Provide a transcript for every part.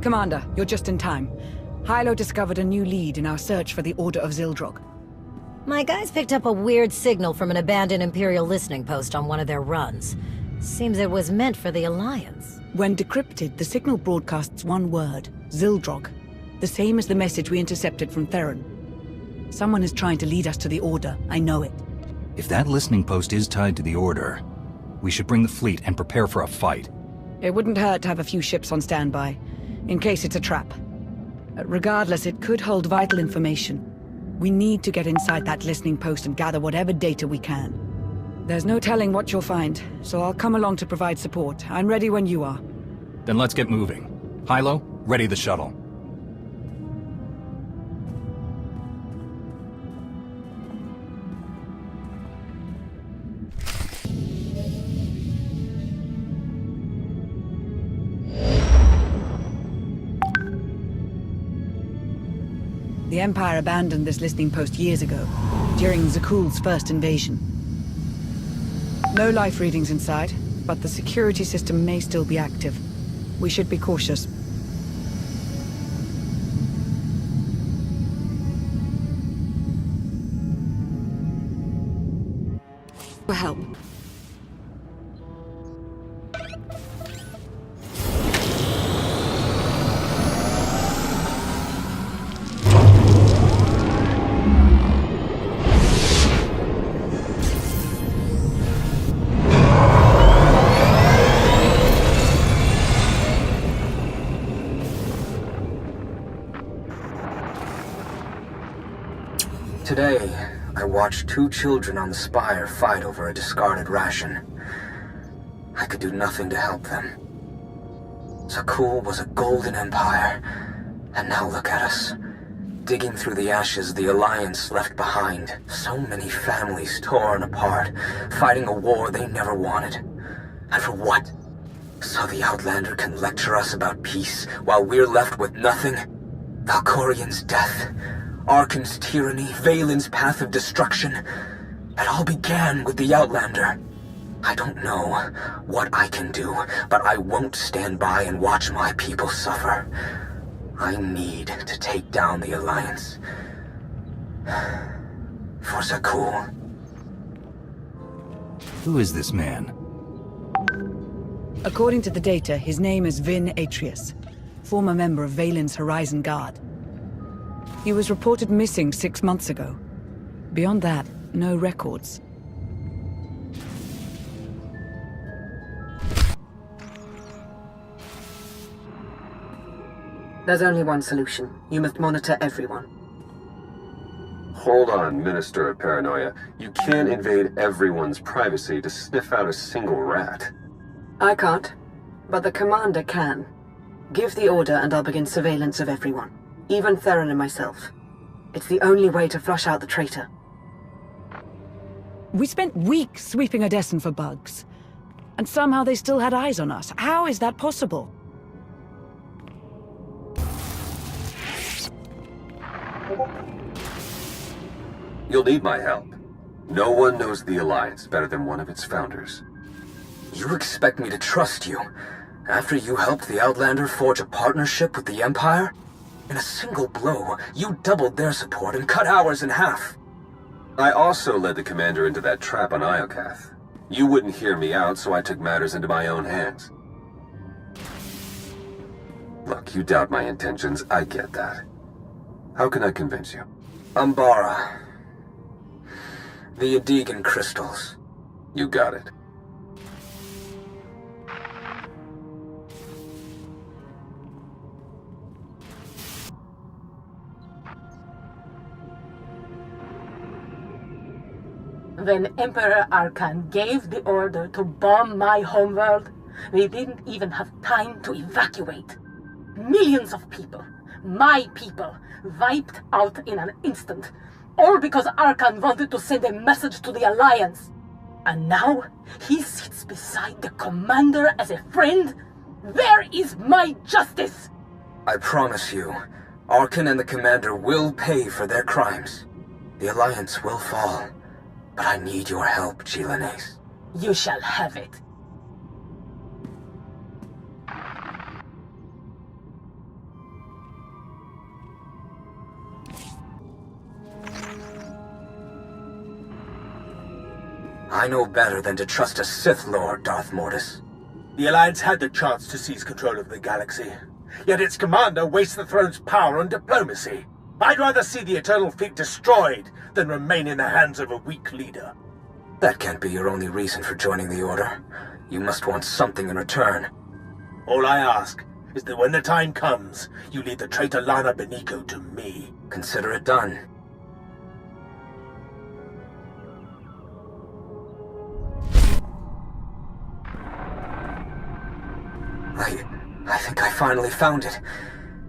Commander, you're just in time. Hilo discovered a new lead in our search for the Order of Zildrog. My guys picked up a weird signal from an abandoned Imperial listening post on one of their runs. Seems it was meant for the Alliance. When decrypted, the signal broadcasts one word, Zildrog. The same as the message we intercepted from Theron. Someone is trying to lead us to the Order, I know it. If that listening post is tied to the Order, we should bring the fleet and prepare for a fight. It wouldn't hurt to have a few ships on standby, in case it's a trap. Regardless, it could hold vital information. We need to get inside that listening post and gather whatever data we can. There's no telling what you'll find, so I'll come along to provide support. I'm ready when you are. Then let's get moving. Hilo, ready the shuttle. The Empire abandoned this listening post years ago, during Zakuul's first invasion. No life readings inside, but the security system may still be active. We should be cautious. For help. Today, I watched two children on the Spire fight over a discarded ration. I could do nothing to help them. Zakuul was a golden empire, and now look at us. Digging through the ashes the Alliance left behind. So many families torn apart, fighting a war they never wanted. And for what? So the Outlander can lecture us about peace, while we're left with nothing? Valkorian's death, Arkan's tyranny, Valen's path of destruction. It all began with the Outlander. I don't know what I can do, but I won't stand by and watch my people suffer. I need to take down the Alliance. For Zakuul. Who is this man? According to the data, his name is Vin Atreus, former member of Valen's Horizon Guard. He was reported missing 6 months ago. Beyond that, no records. There's only one solution. You must monitor everyone. Hold on, Minister of Paranoia. You can't invade everyone's privacy to sniff out a single rat. I can't, but the Commander can. Give the order and I'll begin surveillance of everyone. Even Theron and myself. It's the only way to flush out the traitor. We spent weeks sweeping Odessen for bugs. And somehow they still had eyes on us. How is that possible? You'll need my help. No one knows the Alliance better than one of its founders. You expect me to trust you, after you helped the Outlander forge a partnership with the Empire? In a single blow, you doubled their support and cut ours in half. I also led the commander into that trap on Iokath. You wouldn't hear me out, so I took matters into my own hands. Look, you doubt my intentions, I get that. How can I convince you? Umbara. The Adegan crystals. You got it. When Emperor Arkan gave the order to bomb my homeworld, we didn't even have time to evacuate. Millions of people, my people, wiped out in an instant. All because Arkan wanted to send a message to the Alliance. And now, he sits beside the Commander as a friend? Where is my justice? I promise you, Arkan and the Commander will pay for their crimes. The Alliance will fall. But I need your help, Chilanes. You shall have it. I know better than to trust a Sith Lord, Darth Mortis. The Alliance had the chance to seize control of the galaxy, yet its commander wastes the throne's power on diplomacy. I'd rather see the Eternal Fleet destroyed than remain in the hands of a weak leader. That can't be your only reason for joining the Order. You must want something in return. All I ask is that when the time comes, you leave the traitor Lana Beniko to me. Consider it done. I think I finally found it.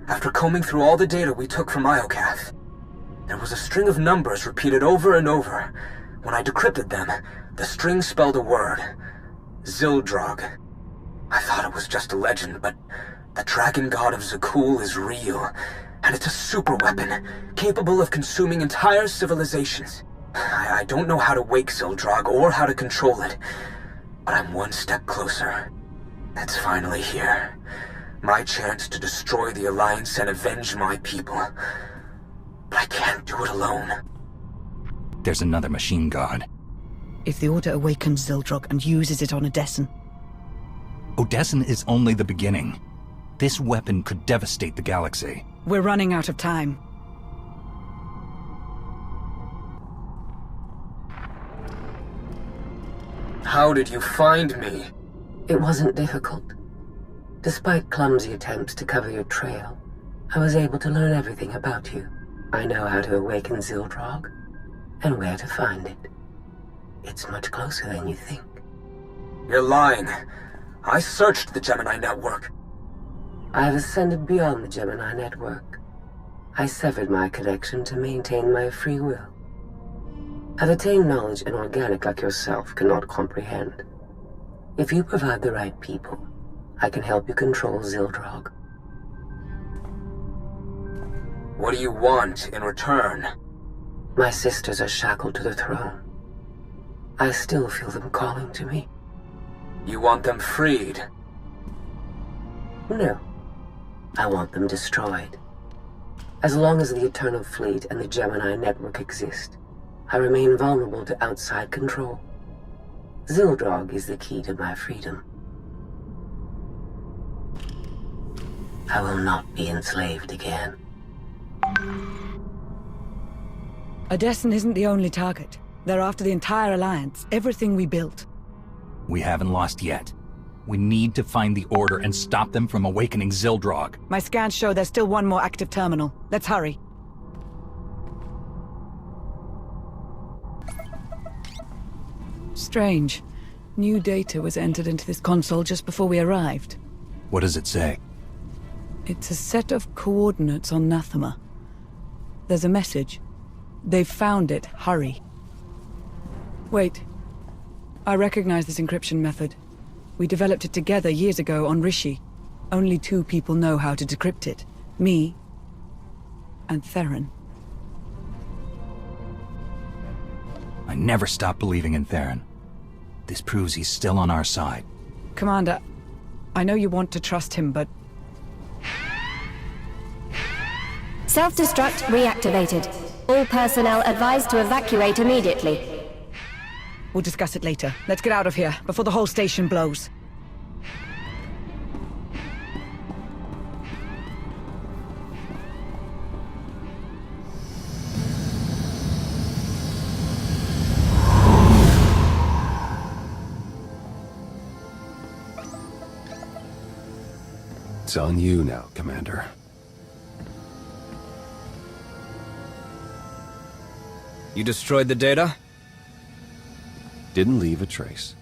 After combing through all the data we took from Iocath, there was a string of numbers repeated over and over. When I decrypted them, the string spelled a word. Zildrog. I thought it was just a legend, but the dragon god of Zakul is real, and it's a super weapon, capable of consuming entire civilizations. I don't know how to wake Zildrog or how to control it, but I'm one step closer. It's finally here. My chance to destroy the Alliance and avenge my people. But I can't do it alone. There's another machine god. If the Order awakens Zildrog and uses it on Odessen... Odessen is only the beginning. This weapon could devastate the galaxy. We're running out of time. How did you find me? It wasn't difficult. Despite clumsy attempts to cover your trail, I was able to learn everything about you. I know how to awaken Zildrog, and where to find it. It's much closer than you think. You're lying. I searched the Gemini network. I have ascended beyond the Gemini network. I severed my connection to maintain my free will. I've attained knowledge an organic like yourself cannot comprehend. If you provide the right people, I can help you control Zildrog. What do you want in return? My sisters are shackled to the throne. I still feel them calling to me. You want them freed? No. I want them destroyed. As long as the Eternal Fleet and the Gemini network exist, I remain vulnerable to outside control. Zildrog is the key to my freedom. I will not be enslaved again. Odessen isn't the only target. They're after the entire Alliance, everything we built. We haven't lost yet. We need to find the Order and stop them from awakening Zildrog. My scans show there's still one more active terminal. Let's hurry. Strange. New data was entered into this console just before we arrived. What does it say? It's a set of coordinates on Nathema. There's a message. They've found it. Hurry. Wait. I recognize this encryption method. We developed it together years ago on Rishi. Only 2 people know how to decrypt it. Me and Theron. I never stopped believing in Theron. This proves he's still on our side. Commander, I know you want to trust him, but... Self-destruct reactivated. All personnel advised to evacuate immediately. We'll discuss it later. Let's get out of here, before the whole station blows. It's on you now, Commander. You destroyed the data? Didn't leave a trace.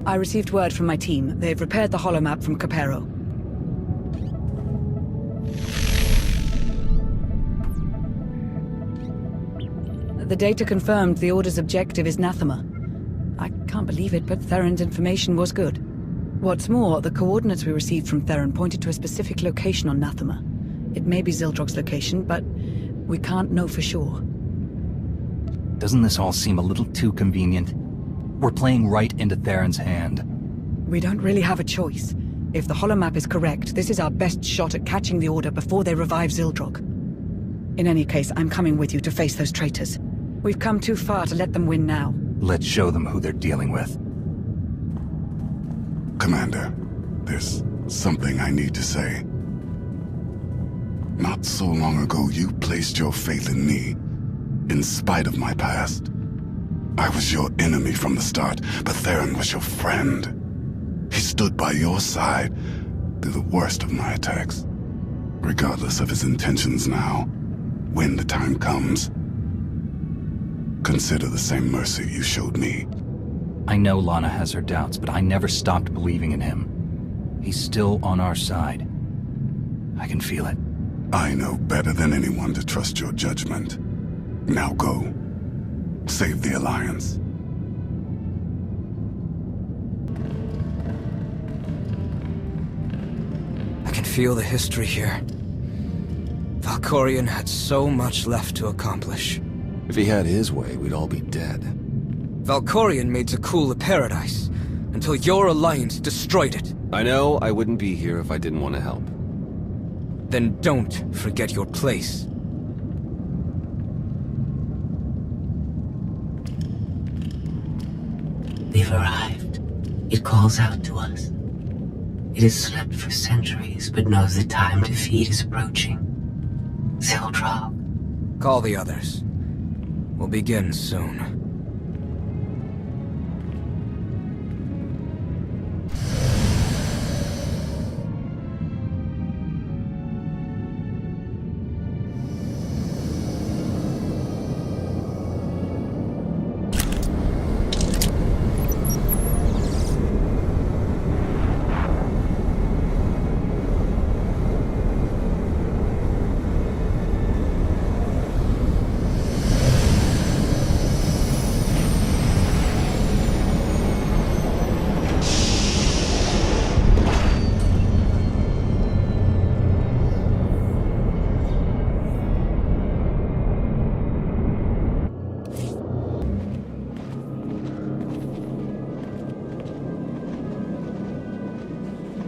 I received word from my team. They've repaired the holomap from Capero. The data confirmed the Order's objective is Nathema. I can't believe it, but Theron's information was good. What's more, the coordinates we received from Theron pointed to a specific location on Nathema. It may be Zildrog's location, but we can't know for sure. Doesn't this all seem a little too convenient? We're playing right into Theron's hand. We don't really have a choice. If the holomap is correct, this is our best shot at catching the Order before they revive Zildrog. In any case, I'm coming with you to face those traitors. We've come too far to let them win now. Let's show them who they're dealing with. Commander, there's something I need to say. Not so long ago, you placed your faith in me, in spite of my past. I was your enemy from the start, but Theron was your friend. He stood by your side through the worst of my attacks. Regardless of his intentions now, when the time comes, consider the same mercy you showed me. I know Lana has her doubts, but I never stopped believing in him. He's still on our side. I can feel it. I know better than anyone to trust your judgment. Now go. Save the Alliance. I can feel the history here. Valkorion had so much left to accomplish. If he had his way, we'd all be dead. Valkorion made Zakul a paradise, until your Alliance destroyed it. I know I wouldn't be here if I didn't want to help. Then don't forget your place. They've arrived. It calls out to us. It has slept for centuries, but knows the time to feed is approaching. Zildrog. Call the others. We'll begin soon.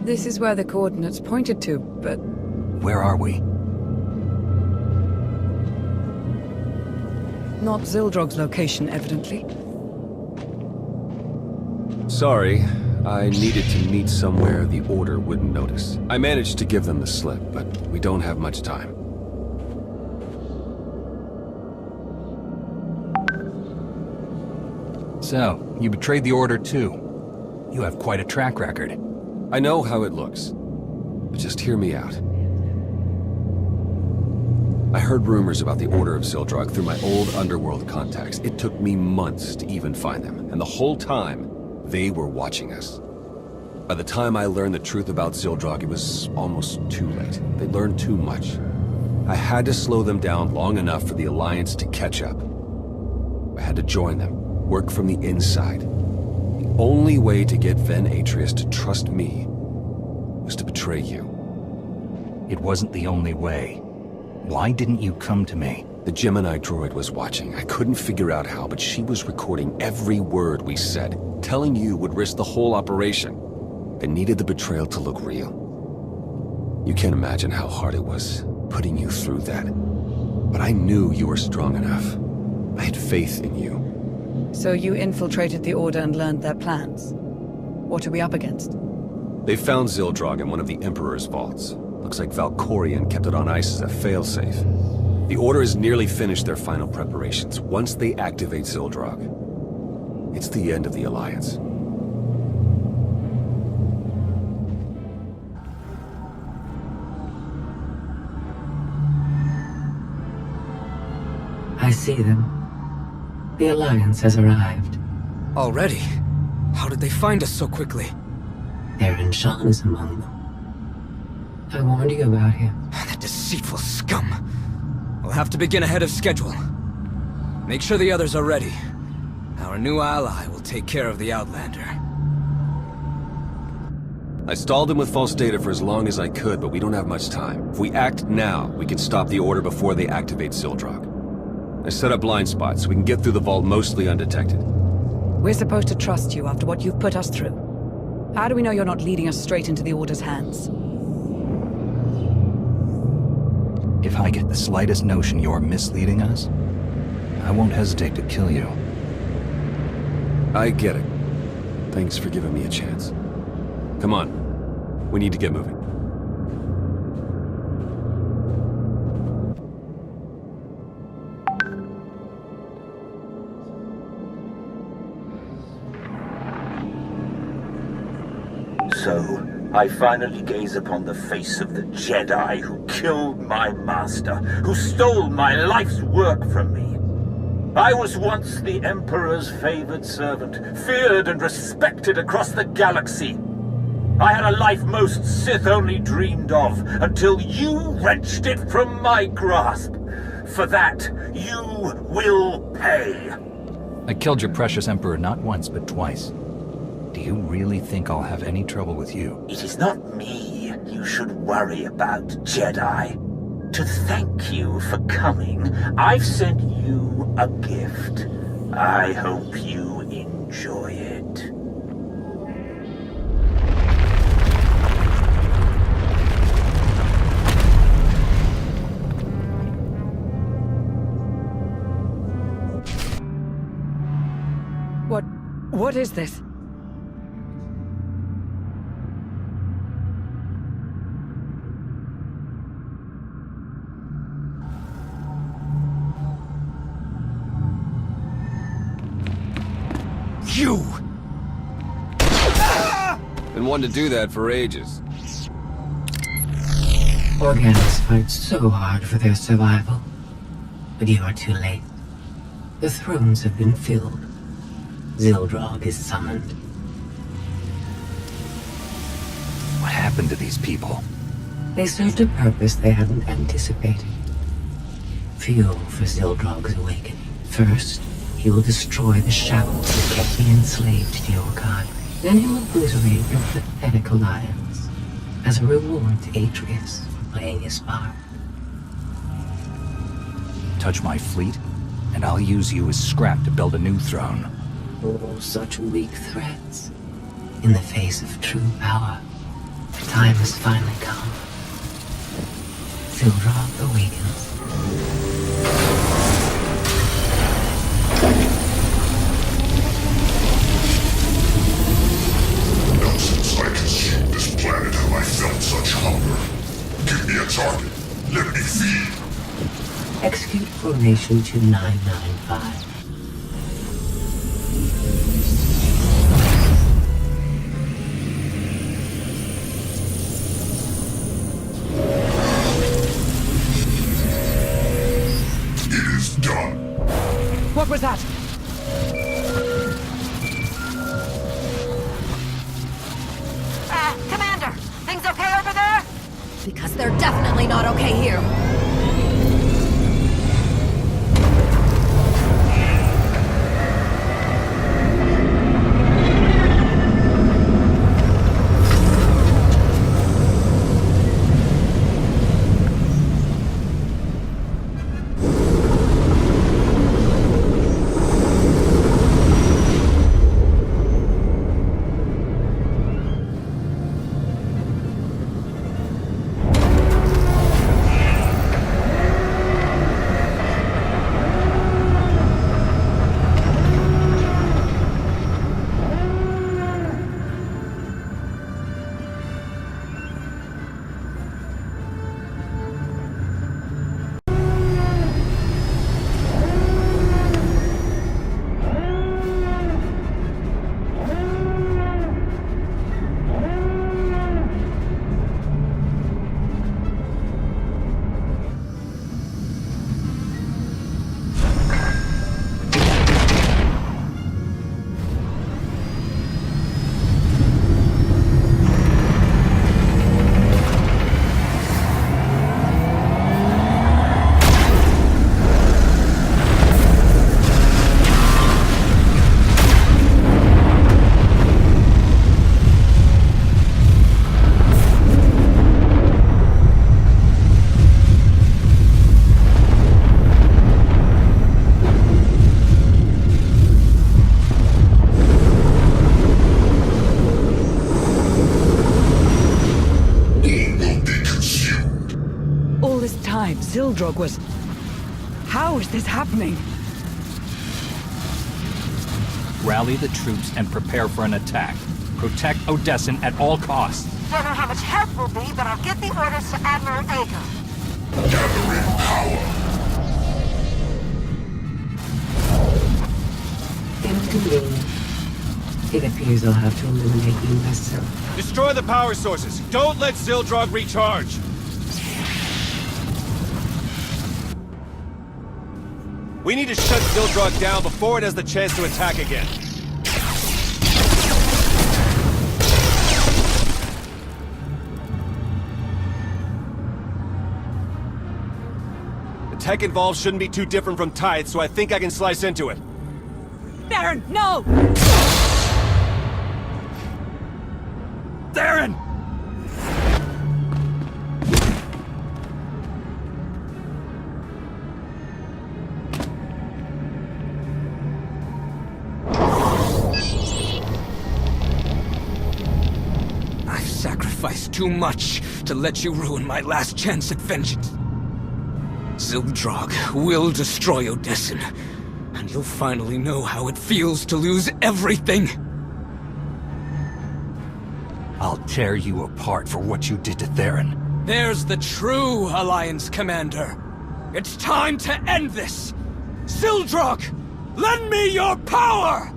This is where the coordinates pointed to, but... Where are we? Not Zildrog's location, evidently. Sorry, I needed to meet somewhere the Order wouldn't notice. I managed to give them the slip, but we don't have much time. So, you betrayed the Order too. You have quite a track record. I know how it looks, but just hear me out. I heard rumors about the Order of Zildrog through my old underworld contacts. It took me months to even find them, and the whole time, they were watching us. By the time I learned the truth about Zildrog, it was almost too late. They learned too much. I had to slow them down long enough for the Alliance to catch up. I had to join them, work from the inside. The only way to get Ven Atreus to trust me was to betray you. It wasn't the only way. Why didn't you come to me? The Gemini droid was watching. I couldn't figure out how, but she was recording every word we said. Telling you would risk the whole operation. I needed the betrayal to look real. You can't imagine how hard it was putting you through that. But I knew you were strong enough. I had faith in you. So you infiltrated the Order and learned their plans? What are we up against? They found Zildrog in one of the Emperor's vaults. Looks like Valkorion kept it on ice as a failsafe. The Order has nearly finished their final preparations. Once they activate Zildrog, it's the end of the Alliance. I see them. The Alliance has arrived. Already? How did they find us so quickly? Theron Shan is among them. I warned you about him. That deceitful scum. We'll have to begin ahead of schedule. Make sure the others are ready. Our new ally will take care of the Outlander. I stalled them with false data for as long as I could, but we don't have much time. If we act now, we can stop the Order before they activate SWTOR. I set up blind spots so we can get through the vault mostly undetected. We're supposed to trust you after what you've put us through. How do we know you're not leading us straight into the Order's hands? If I get the slightest notion you're misleading us, I won't hesitate to kill you. I get it. Thanks for giving me a chance. Come on. We need to get moving. So, I finally gaze upon the face of the Jedi who killed my master, who stole my life's work from me. I was once the Emperor's favored servant, feared and respected across the galaxy. I had a life most Sith only dreamed of, until you wrenched it from my grasp. For that, you will pay. I killed your precious Emperor not once, but twice. Do you really think I'll have any trouble with you? It is not me you should worry about, Jedi. To thank you for coming, I've sent you a gift. I hope you enjoy it. What is this? You! Been wanting to do that for ages. Organics fight so hard for their survival. But you are too late. The thrones have been filled. Zildrog is summoned. What happened to these people? They served a purpose they hadn't anticipated. Fuel for Zildrog's awakening. First, he will destroy the shackles that kept me enslaved to your god. Then he will obliterate your pathetic alliance as a reward to Atreus for playing his part. Touch my fleet, and I'll use you as scrap to build a new throne. Oh, such weak threats. In the face of true power, the time has finally come. Zildrog awakens. Not since I consumed this planet have I felt such hunger. Give me a target. Let me feed. Execute Formation 2995. What was that? Commander! Things okay over there? Because they're definitely not okay here. Zildrog was... How is this happening? Rally the troops and prepare for an attack. Protect Odessin at all costs. Don't know how much help will be, but I'll get the orders to Admiral Ager. Gathering power. Inconvenient. It appears I'll have to eliminate you myself. Destroy the power sources. Don't let Zildrog recharge. We need to shut Zildrog down before it has the chance to attack again. The tech involved shouldn't be too different from Tithe, so I think I can slice into it. Theron, no! Theron! I've sacrificed too much to let you ruin my last chance at vengeance. Zildrog will destroy Odessin, and you'll finally know how it feels to lose everything. I'll tear you apart for what you did to Theron. There's the true Alliance Commander. It's time to end this! Zildrog, lend me your power!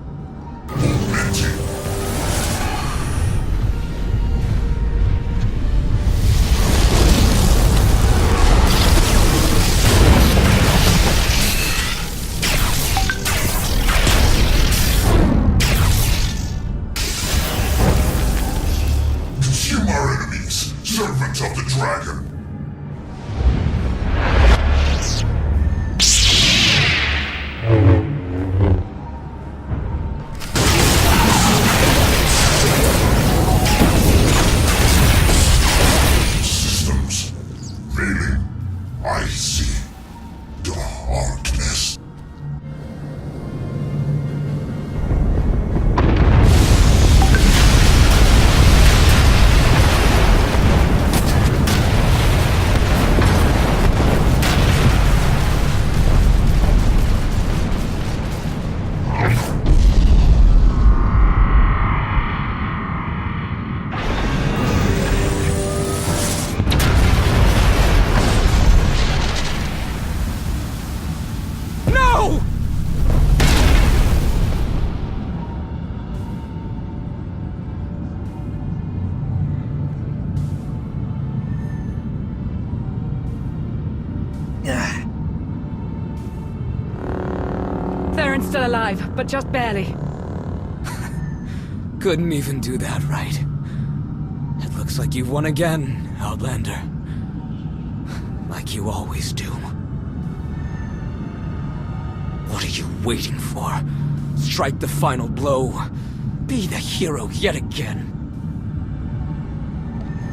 Consume our enemies, servants of the dragon. Systems failing. I see darkness. No! Theron's still alive, but just barely. Couldn't even do that right. It looks like you've won again, Outlander. Like you always do. What are you waiting for? Strike the final blow. Be the hero yet again.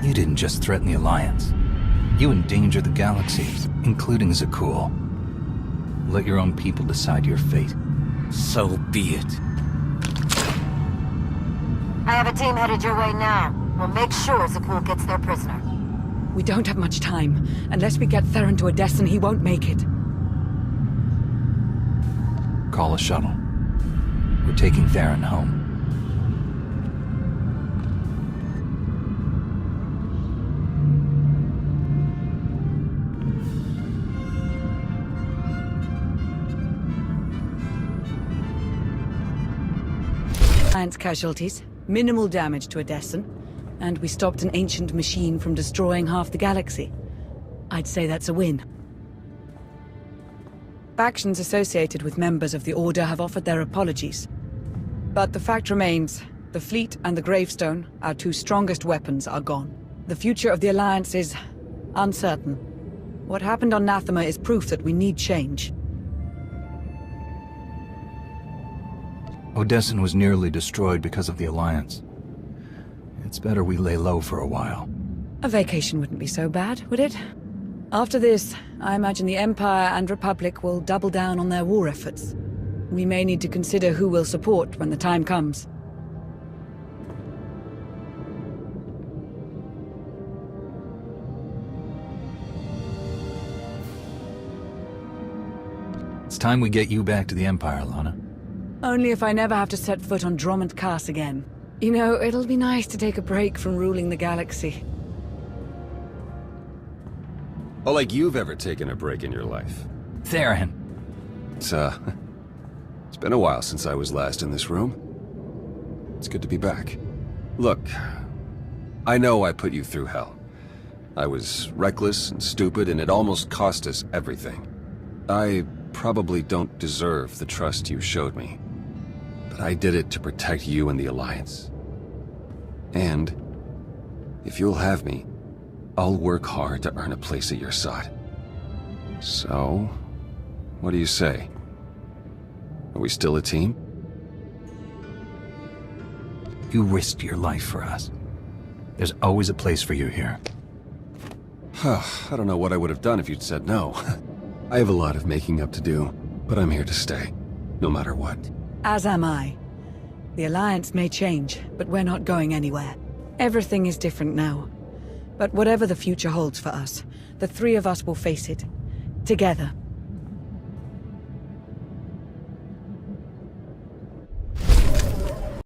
You didn't just threaten the Alliance. You endangered the galaxy, including Zakul. Let your own people decide your fate. So be it. I have a team headed your way now. We'll make sure Zakul gets their prisoner. We don't have much time. Unless we get Theron to Odessin, he won't make it. Call a shuttle. We're taking Theron home. Alliance casualties, minimal damage to Odessin, and we stopped an ancient machine from destroying half the galaxy. I'd say that's a win. Factions associated with members of the Order have offered their apologies. But the fact remains, the fleet and the gravestone, our two strongest weapons, are gone. The future of the Alliance is uncertain. What happened on Nathema is proof that we need change. Odessin was nearly destroyed because of the Alliance. It's better we lay low for a while. A vacation wouldn't be so bad, would it? After this, I imagine the Empire and Republic will double down on their war efforts. We may need to consider who we'll support when the time comes. It's time we get you back to the Empire, Lana. Only if I never have to set foot on Drummond Cass again. You know, it'll be nice to take a break from ruling the galaxy. Oh, like you've ever taken a break in your life. Theron. It's been a while since I was last in this room. It's good to be back. Look, I know I put you through hell. I was reckless and stupid, and it almost cost us everything. I probably don't deserve the trust you showed me, but I did it to protect you and the Alliance. And if you'll have me, I'll work hard to earn a place at your side. So, what do you say? Are we still a team? You risked your life for us. There's always a place for you here. I don't know what I would have done if you'd said no. I have a lot of making up to do, but I'm here to stay, no matter what. As am I. The Alliance may change, but we're not going anywhere. Everything is different now. But whatever the future holds for us, the three of us will face it. Together.